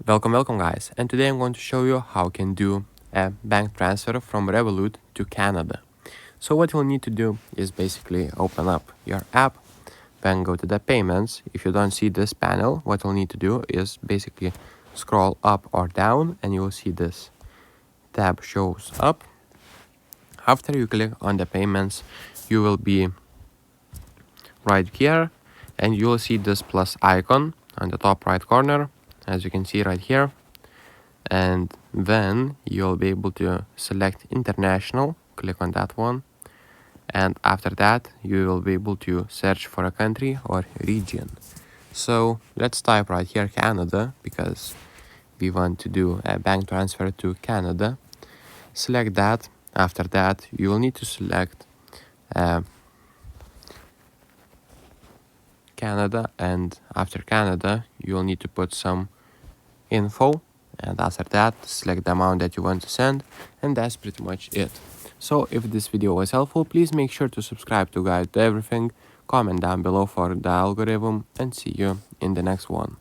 Welcome guys, and today I'm going to show you how you can do a bank transfer from Revolut to Canada. So what you'll need to do is basically open up your app, then go to the payments. If you don't see this panel, what you'll need to do is basically scroll up or down and you will see this tab shows up. After you click on the payments, you will be right here and you will see this plus icon on the top right corner, as you can see right here, and then you'll be able to select international, click on that one, and after that you will be able to search for a country or region. So let's type right here Canada, because we want to do a bank transfer to Canada. Select that. After that you will need to select Canada, and after Canada you will need to put some info, and after that select the amount that you want to send, and that's pretty much it. So if this video was helpful, please make sure to subscribe to Guide to Everything, comment down below for the algorithm, and see you in the next one.